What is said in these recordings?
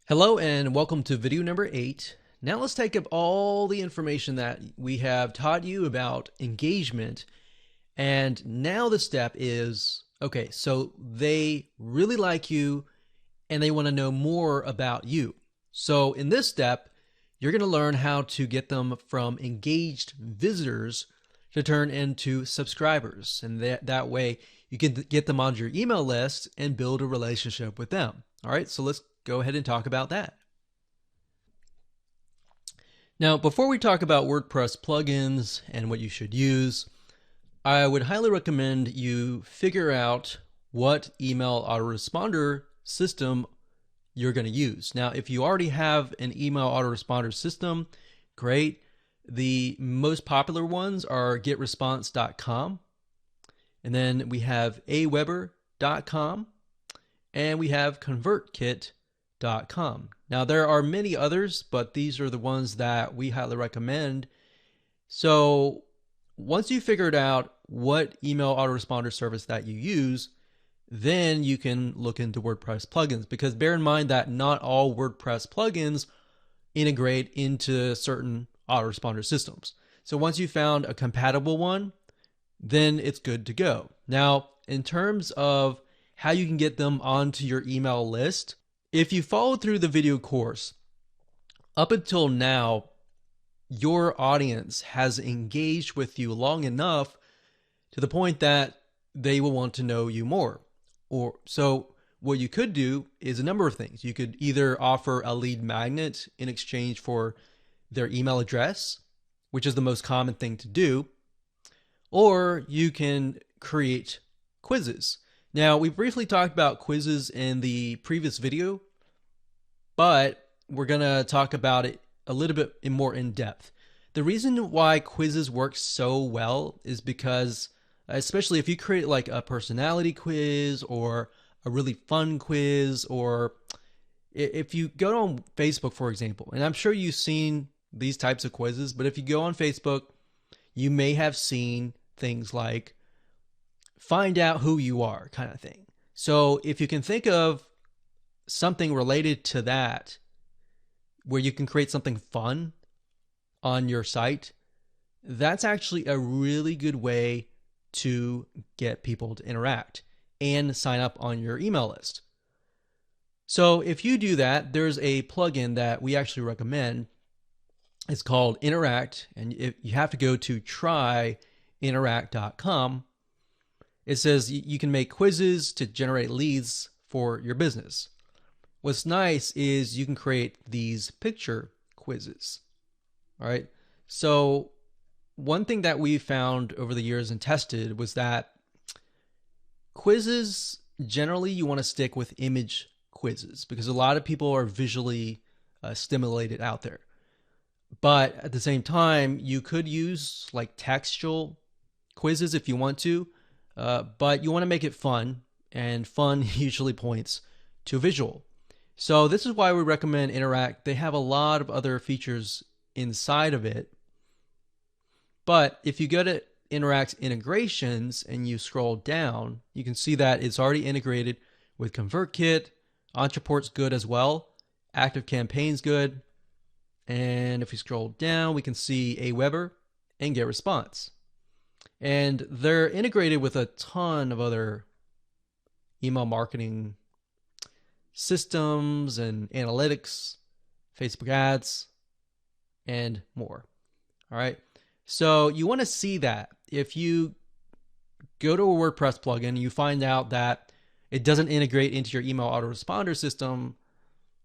Hello and welcome to video number 8. Now let's take up all the information that we have taught you about engagement. And now the step is, okay, so they really like you and they want to know more about you. So in this step, you're going to learn how to get them from engaged visitors to turn into subscribers. And that way you can get them onto your email list and build a relationship with them. All right, so let's go ahead and talk about that. Now, before we talk about WordPress plugins and what you should use, I would highly recommend you figure out what email autoresponder system you're going to use. Now, if you already have an email autoresponder system, great. The most popular ones are getresponse.com, and then we have aweber.com, and we have convertkit.com. Now, there are many others, but these are the ones that we highly recommend. So once you figured out what email autoresponder service that you use, then you can look into WordPress plugins, because bear in mind that not all WordPress plugins integrate into certain autoresponder systems. So once you found a compatible one, then it's good to go. Now, in terms of how you can get them onto your email list, if you followed through the video course, up until now, your audience has engaged with you long enough to the point that they will want to know you more. So what you could do is a number of things. You could either offer a lead magnet in exchange for their email address, which is the most common thing to do, or you can create quizzes. Now, we briefly talked about quizzes in the previous video, but we're going to talk about it a little bit more in depth. The reason why quizzes work so well is because, especially if you create like a personality quiz or a really fun quiz, or if you go on Facebook, for example, and I'm sure you've seen these types of quizzes, but if you go on Facebook, you may have seen things like find out who you are kind of thing. So if you can think of something related to that, where you can create something fun on your site, that's actually a really good way to get people to interact and sign up on your email list. So if you do that, there's a plugin that we actually recommend. It's called Interact, and you have to go to tryinteract.com. It says you can make quizzes to generate leads for your business. What's nice is you can create these picture quizzes. All right. So one thing that we found over the years and tested was that quizzes, generally you want to stick with image quizzes, because a lot of people are visually stimulated out there. But at the same time, you could use like textual quizzes if you want to, but you want to make it fun, and fun usually points to visual. So this is why we recommend Interact. They have a lot of other features inside of it. But if you go to Interact integrations and you scroll down, you can see that it's already integrated with ConvertKit. Entreport's good as well. ActiveCampaign's good. And if we scroll down, we can see Aweber and GetResponse. And they're integrated with a ton of other email marketing systems and analytics, Facebook ads, and more. All right. So you want to see that. If you go to a WordPress plugin, you find out that it doesn't integrate into your email autoresponder system,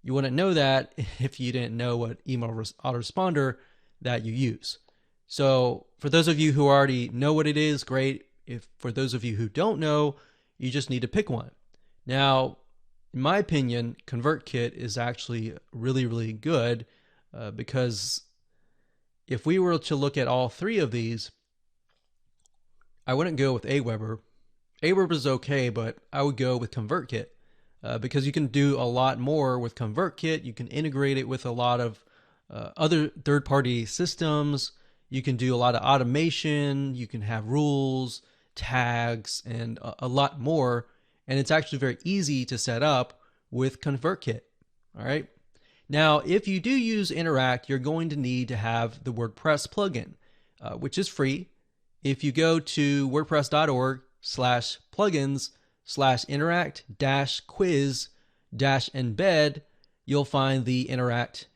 you wouldn't know that if you didn't know what email autoresponder that you use. So for those of you who already know what it is, great. If for those of you who don't know, you just need to pick one. Now, in my opinion, ConvertKit is actually really, really good, because if we were to look at all three of these, I wouldn't go with Aweber. Aweber is okay, but I would go with ConvertKit. Because you can do a lot more with ConvertKit. You can integrate it with a lot of other third-party systems. You can do a lot of automation. You can have rules, tags, and a lot more. And it's actually very easy to set up with ConvertKit. All right. Now, if you do use Interact, you're going to need to have the WordPress plugin, which is free. If you go to wordpress.org/plugins/interact-quiz-embed, you'll find the Interact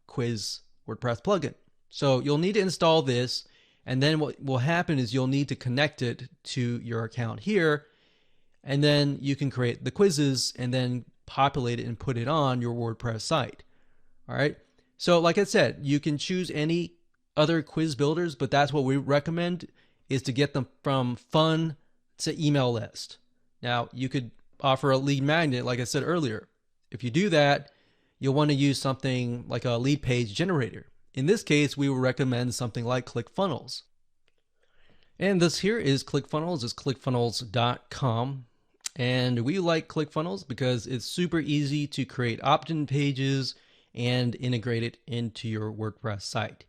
Quiz WordPress plugin. So you'll need to install this, and then what will happen is you'll need to connect it to your account here, and then you can create the quizzes and then populate it and put it on your WordPress site. All right. So like I said, you can choose any other quiz builders, but that's what we recommend, is to get them from fun to email list. Now, you could offer a lead magnet, like I said earlier. If you do that, you'll want to use something like a lead page generator. In this case, we would recommend something like ClickFunnels. And this here is ClickFunnels. It's clickfunnels.com. And we like ClickFunnels because it's super easy to create opt-in pages and integrate it into your WordPress site.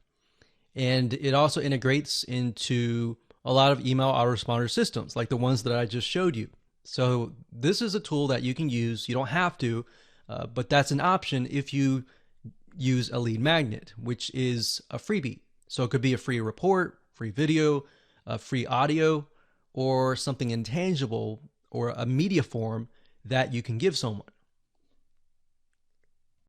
And it also integrates into a lot of email autoresponder systems, like the ones that I just showed you. So this is a tool that you can use. You don't have to, but that's an option if you use a lead magnet, which is a freebie. So it could be a free report, free video, free audio, or something intangible or a media form that you can give someone.